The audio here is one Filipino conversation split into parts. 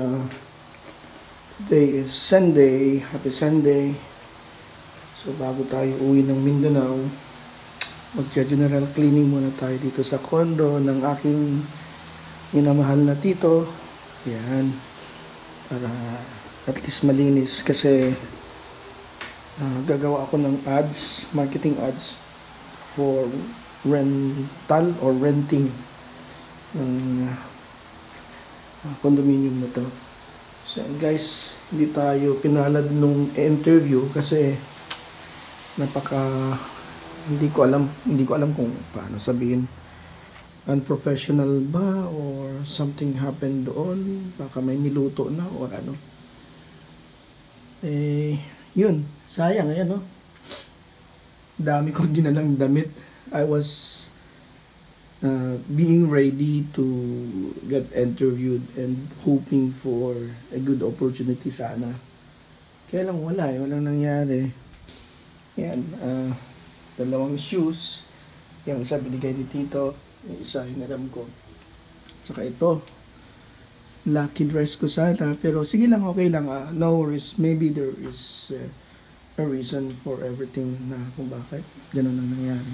Today is Sunday. Happy Sunday. So bago tayo uwi ng Mindanao, mag-general cleaning muna tayo dito sa condo ng aking minamahal na tito. Yan. Para at least malinis kasi gagawa ako ng ads, marketing ads for rental or renting ng condominium na to. So guys, hindi tayo pinalad nung interview kasi hindi ko alam kung paano sabihin, unprofessional ba or something happened doon, baka may niluto na or ano. Yun, sayang ayan, no? Dami kong dinalang damit. I was being ready to get interviewed and hoping for a good opportunity sana. Kaya lang walang nangyari. Yan, dalawang shoes. Yung isa binigay ni Tito, yung isa hinaram ko. Tsaka ito, lucky dress ko sana, pero sige lang, okay lang. No worries, maybe there is a reason for everything na kung bakit ganun ang nangyari.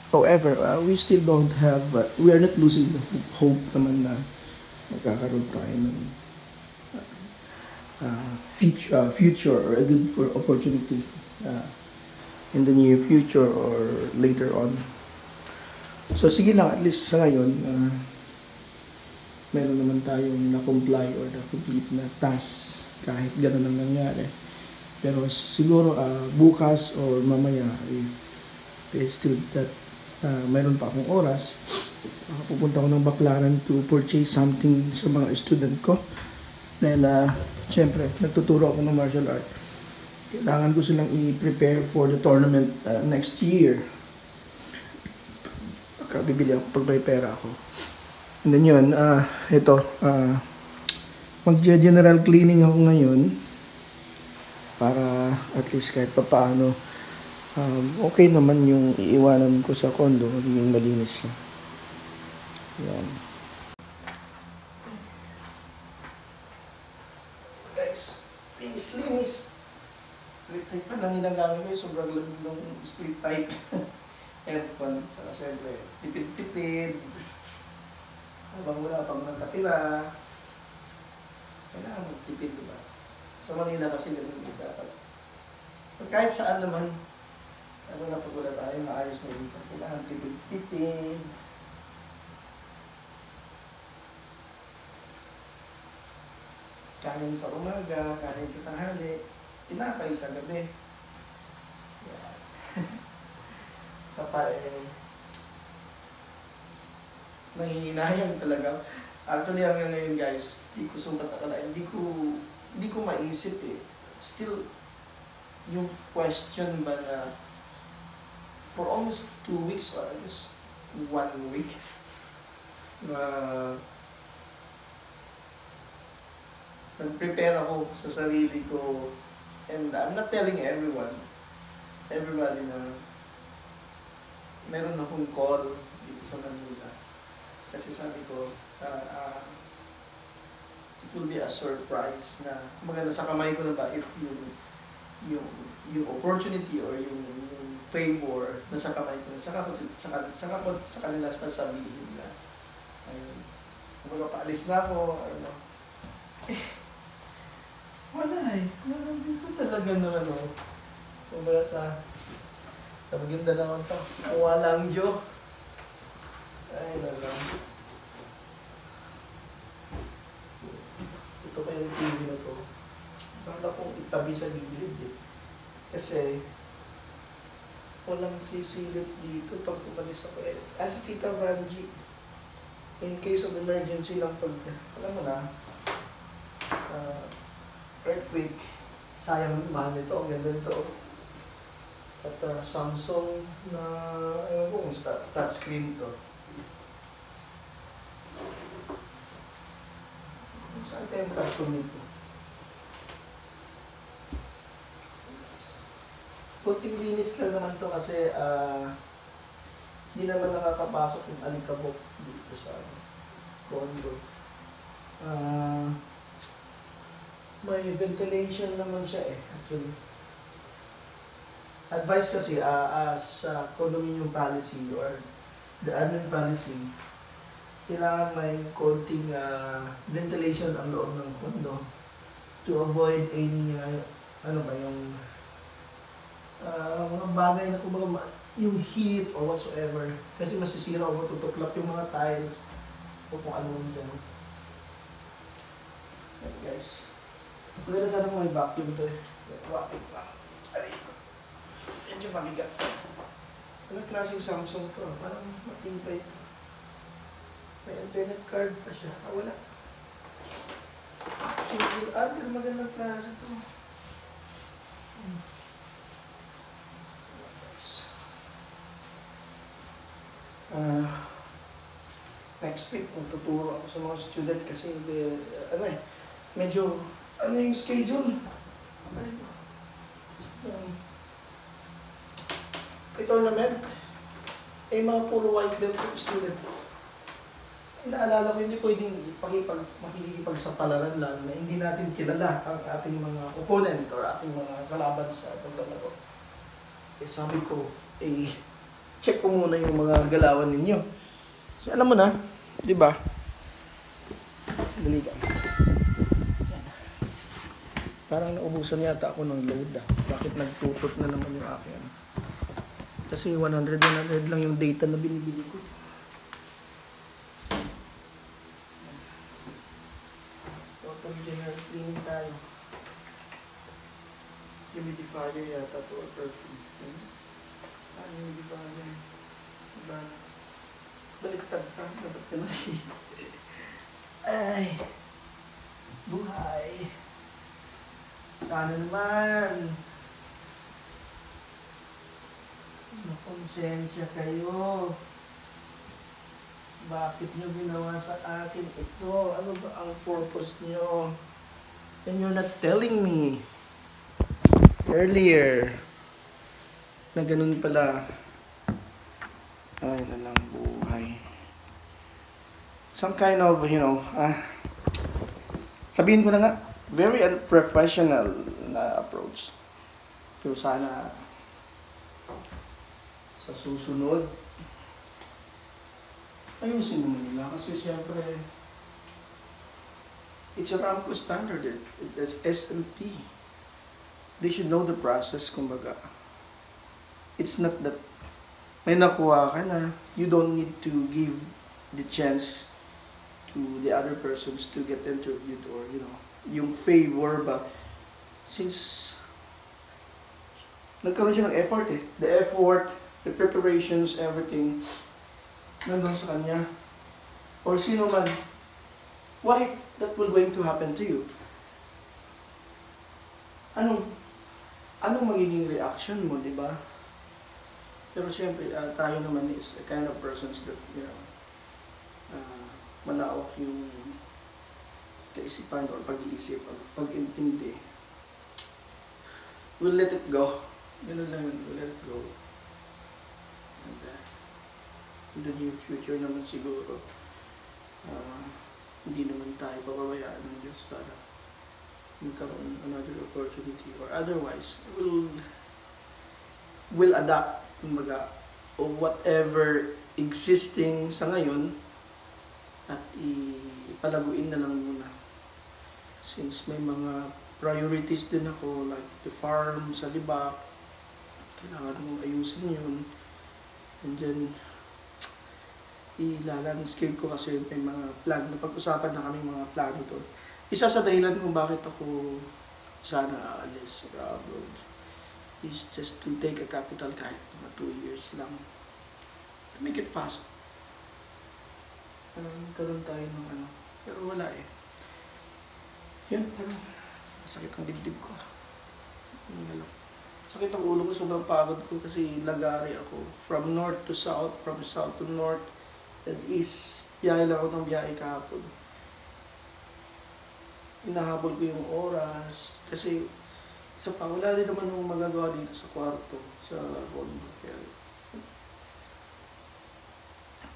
However, we still don't have, we are not losing the hope naman na magkakaroon tayo ng future or a good for opportunity in the near future or later on. So sige lang, at least sa ngayon, meron naman tayong na-comply or na-complete na task kahit gano'n ang nangyari. Pero siguro bukas or mamaya, if there's still that mayroon pa akong oras, pupunta ako ng Baclaran to purchase something sa mga student ko. Dahil syempre, nagtuturo ako ng martial art. Kailangan ko silang i-prepare for the tournament next year. Bibili ako pag may pera ako. And then yun, mag-general cleaning ako ngayon para at least kahit papaano okay naman yung iiwanan ko sa condo, magiging malinis siya. Yan. Guys, linis. Split type pa lang ginagamit ko, sobrang lamig ng split type. Aircon, saka syempre, tipid-tipid. Habang wala pang nakatira, kailangan magtipid, diba? Sa Manila kasi ganun din dapat. Kahit saan naman, na pag wala tayo, maayos na dito. Kailangan tipid-tipid. Kanin sa umaga, kanin sa tanghali, tinapay sa gabi. Yan. Sa nangihinayang talaga. Actually, hanggang ngayon guys, hindi ko sumbat akala, hindi ko maisip eh. Still, yung question ba na for almost 2 weeks or just 1 week nag-prepare ako sa sarili ko, and I'm not telling everybody na meron akong call dito sa Manila kasi sabi ko it will be a surprise na kumbaga nasa kamay ko na ba if yung opportunity or yung favor nasa kamay ko na sa kanila sasabihin nila ayun, kumbaga paalis na ako ano. Wala hindi ko talaga na kumbaga sa maganda naman to, walang Diyo. Ay, nalang. Ito pa yung TV na to. Bala kong itabi sa gilid eh. Kasi, walang sisilip dito pag umalis ako eh. Si Tita Vanji, in case of emergency lang pag, alam mo na, earthquake, sayang mahal nito, ang ganda nito. At Samsung na, ewan ko kung touchscreen to. Saan kayong cartoon nito? Kunting linis lang naman to kasi hindi naman nakakapasok yung alikabok dito sa condo. May ventilation naman siya eh, actually. Advice kasi as condominium policy or the admin policy, kailangan may konting ventilation ang loob ng condo to avoid any ano ba yung mga bagay na kumbaga yung heat or whatsoever, kasi masisira o matutuklap yung mga tiles o kung ano yung dyan. Okay guys, maganda sana kung may vacuum to eh. Vacuum pa. Aray ko. Medyo mabigat. Anong klaseng Samsung to? Parang matibay ito. May internet card pa siya. Wala. Single pero magandang klase to. Next week, tuturo ako sa mga student kasi medyo yung schedule. Tournament, mga puro white belt student. Naalala ko, hindi pwedeng makikipagsapalaran lang na hindi natin kilala ang ating mga opponent or ating mga kalaban sa paglalaro. Sabi ko, check ko muna yung mga galawan ninyo. So, alam mo na, di ba? Dali guys. Parang naubusan yata ako ng load . Bakit nagtutot na naman yung akin? Kasi 100 lang yung data na binibili ko. Total general cleaning tayo. Humidifier yata to or perfume. Humidifier. Diba? Baliktad pa. Dapat ka na ay. Buhay. Sana naman. Makonsensya kayo. Bakit nyo ginawa sa akin ito? Ano ba ang purpose nyo? And you're not telling me earlier na ganun pala. Ay, nalang buhay. Some kind of, sabihin ko na nga, very unprofessional na approach. Pero sana sa susunod, ayusin mo nila kasi siyempre it's a Ramco standard. It's S&P. They should know the process, kumbaga. It's not that may nakuha ka na, you don't need to give the chance to the other persons to get interviewed or, yung favor ba. Since nagkaroon siya ng effort eh. The effort, the preparations, everything, nandun sa kanya. Or sino man, what if that will going to happen to you? Anong magiging reaction mo, di ba? Pero siyempre, tayo naman is the kind of persons that, malawak yung kaisipan or pag-iisip or pag-intindi. We'll let it go. Ganun lang yun, we'll let it go. And in the near future naman siguro, hindi naman tayo pababayaan ng Diyos para magkaroon another opportunity or otherwise we'll adapt kumbaga o whatever existing sa ngayon at ipalaguin na lang muna since may mga priorities din ako like the farm sa Libak, kailangan mong ayusin yun, and then ilalandscape ko kasi may mga plan, napag-usapan na kami mga plano doon. Isa sa dahilan kung bakit ako sana aalis sa abroad is just to take a capital kahit mga 2 years lang. To make it fast. Karoon tayo ng pero wala eh. Yun, sakit ang dibdib ko. Sakit ang ulo ko, sobrang pagod ko kasi lagari ako. From north to south, from south to north, and east. Biyahe lang ako ng biyahe kahapon. Hinahabol ko yung oras. Kasi wala rin naman yung magagawa dito sa kwarto, sa condo. Kaya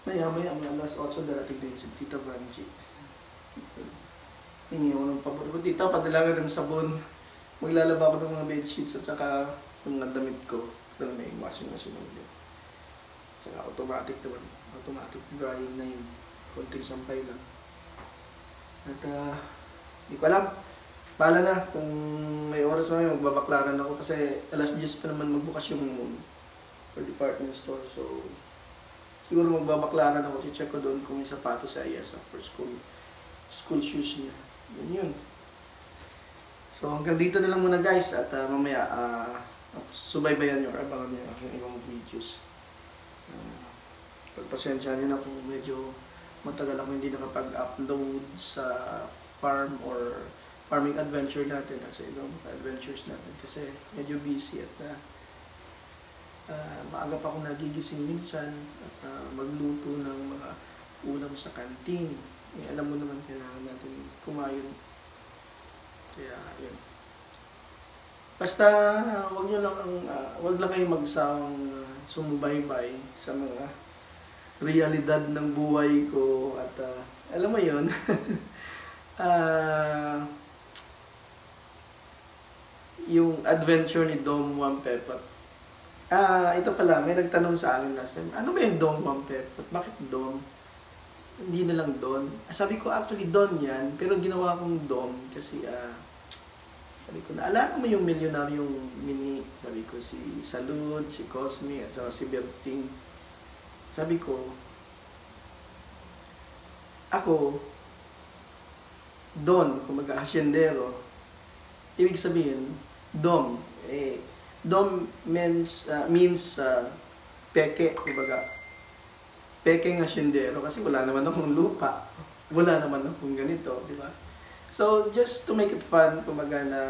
maya-maya mga alas 8 darating din si Tita Vanji. Hingi ako ng pabor. Tita, padala ka ng sabon. Maglalaba ako ng mga bedsheets at saka yung mga damit ko. Ito may washing machine naman din. Saka automatic naman. Automatic drying na yun. Konting sampay lang. At hindi ko alam. Bahala na kung may oras na magbabaklaran ako kasi alas 10 pa naman magbukas yung for department store. So, siguro magbabaklaran ako. Check ko doon kung may sapatos sa ISA for school shoes niya. Yun. So, hanggang dito na lang muna guys. At mamaya, subaybayan nyo or abangan nyo ang ibang videos. Pagpasensya nyo na kung medyo matagal ako hindi nakapag-upload sa farm or farming adventure natin at sa ibang adventures natin kasi medyo busy at maaga pa ako nagigising minsan at magluto ng mga ulam sa kantin. Alam mo naman kailangan natin kumain. Kaya yun. Basta wag lang kayong magsawang sumubaybay sa mga realidad ng buhay ko at alam mo yun. Yung adventure ni Dom Juan Pepot. Ito pala, may nagtanong sa akin last time, ano ba yung Dom Juan Pepot? Bakit Dom? Hindi na lang Don. Sabi ko actually Don yan, pero ginawa kong Dom kasi sabi ko, naalala mo yung milyonaryong mini? Sabi ko si Salud, si Cosme, at saka si Berting. Sabi ko, ako, Don, kumaga hasyendero, ibig sabihin, Dom. Dom means peke, kumbaga. Peke ng hasyendero kasi wala naman akong lupa. Wala naman akong ganito, di ba? So, just to make it fun, kumbaga na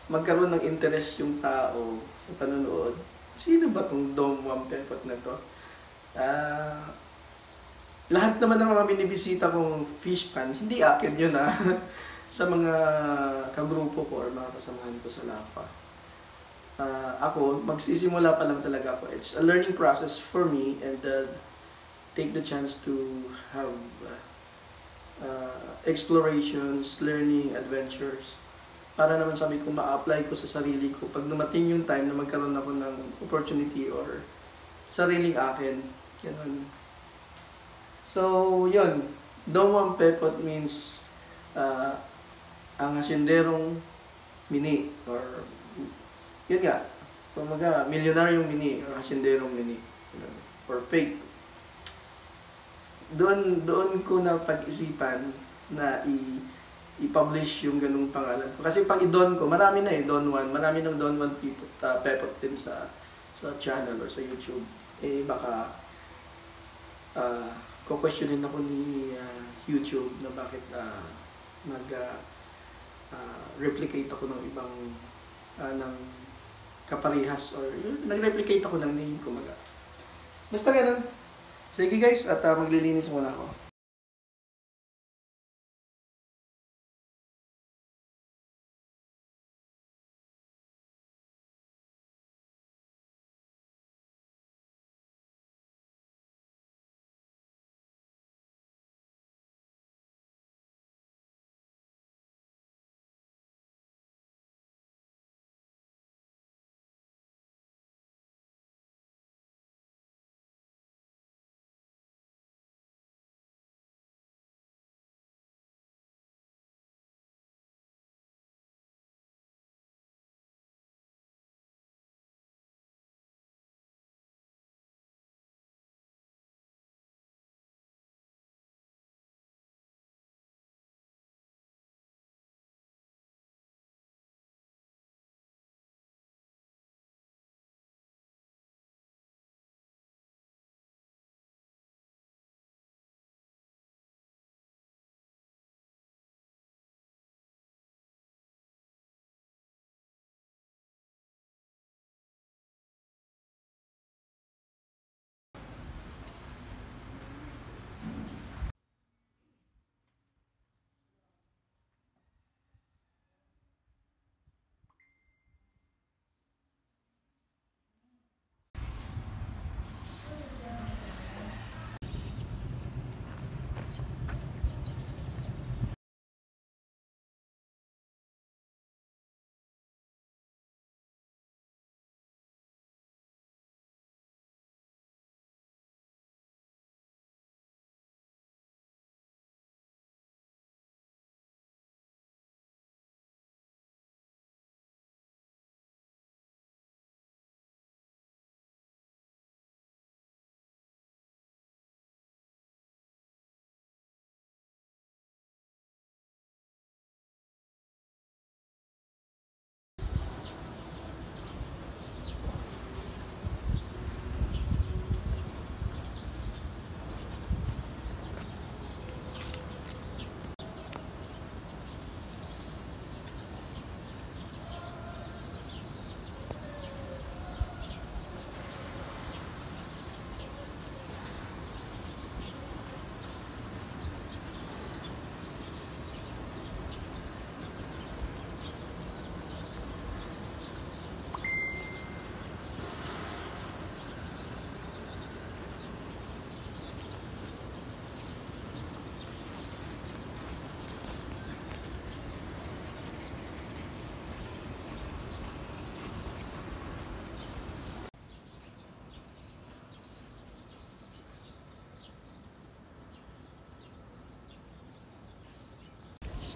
magkaroon ng interest yung tao sa panonood. Sino ba tong Dom Juan Pepot na to? Lahat naman ng mga binibisita kong fish pan, hindi akin yun sa mga kagrupo ko or mga kasamahan ko sa LAFA. Ako, magsisimula pa lang talaga ako. It's a learning process for me and take the chance to have explorations, learning, adventures. Para naman sabi ko, ma-apply ko sa sarili ko. Pag dumating yung time na magkaroon ako ng opportunity or sariling akin. Ganun. So, yun. Dom Juan Pepot means ang hasyenderong mini or yun nga, kumaga milyonaryong mini or hasyenderong mini or fake. Doon ko na pag-isipan na i-publish yung ganung pangalan ko. Kasi pag i-don ko, marami na Don Juan, marami ng Don Juan Pepot din sa channel or sa YouTube. Baka ko-questionin ako ni YouTube na bakit replicate ako ng ibang ng kaparihas or nag-replicate ako ng name kumaga. Basta ganun. Sige guys, at maglilinis muna ako.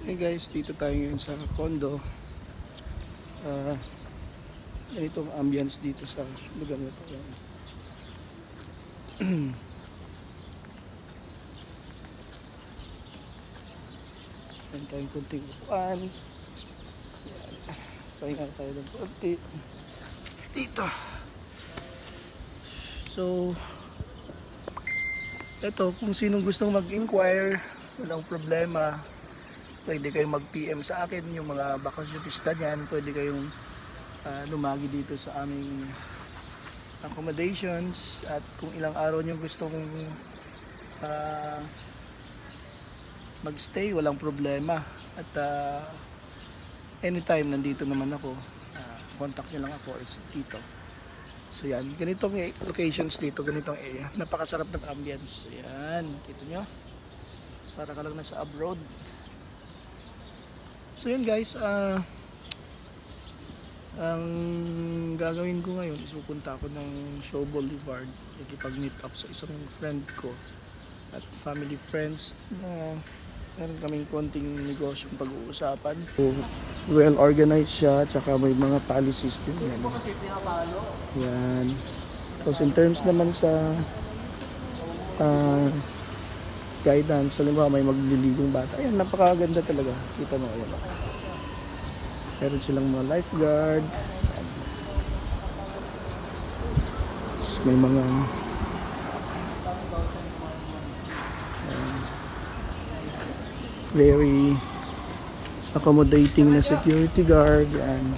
Hey guys, dito tayo ngayon sa condo. Ganito ang ambience dito sa lugar na ito. Meron tayong kunting upuan. Pahinga tayo ng konti dito. So ito, kung sinong gustong mag-inquire, walang problema, pwede kayong mag-PM sa akin, yung mga bakasyonista niyan, pwede kayong lumagi dito sa aming accommodations. At kung ilang araw nyo gustong magstay, walang problema. At anytime nandito naman ako, contact nyo lang ako or si Tito. So yan, ganitong locations dito, ganitong area, napakasarap ng ambience. Yan, kita nyo, para ka lang nasa abroad. So yan guys, ang gagawin ko ngayon is pupunta ako ng Shaw Boulevard, ikipag-meet up sa isang friend ko at family friends na meron kaming konting negosyong pag-uusapan. So, well organized siya, tsaka may mga policies din yan. Yan. Tapos in terms naman sa guidance, halimbawa may magliligong bata, ayan, napakaganda talaga. Kita mo, ayan. Meron silang mga lifeguard. Tapos may mga very accommodating na security guard. Yan.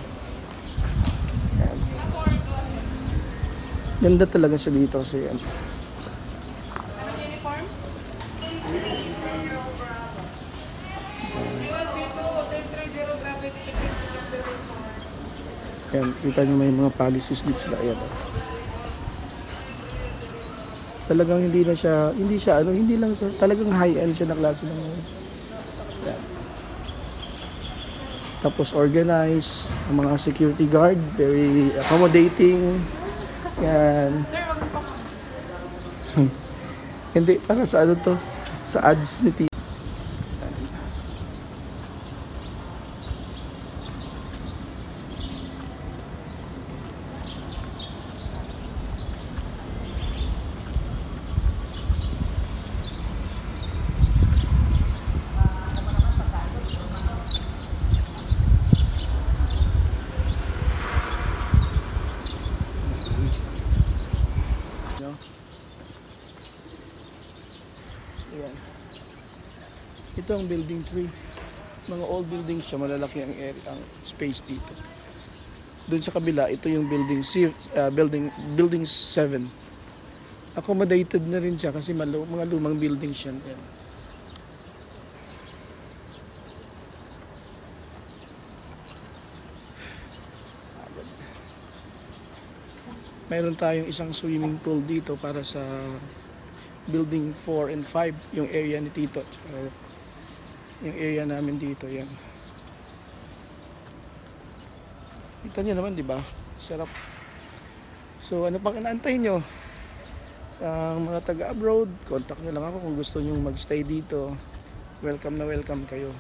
Yan. Ganda talaga siya dito kasi yan. Yan, kita nyo may mga policies dito sila. Ayan. Talagang hindi lang siya, talagang high-end siya na klase ng yan. Tapos organized, ang mga security guard, very accommodating. Yan. Hindi, para sa ano to, sa ads ni Tito. Ayan. Ito ang building 3. Mga old buildings siya, malalaki ang area, ang space dito. Doon sa kabila, ito yung building 7. Accommodated na rin siya kasi mga lumang buildings yan. Ayan. Mayroon tayong isang swimming pool dito para sa building 4 and 5, yung area ni Tito. Yung area namin dito, yan. Kita nyo naman, di ba? Sarap. So, ano pang inaantay nyo? Ang mga taga-abroad, contact nyo lang ako kung gusto nyo magstay dito. Welcome na welcome kayo.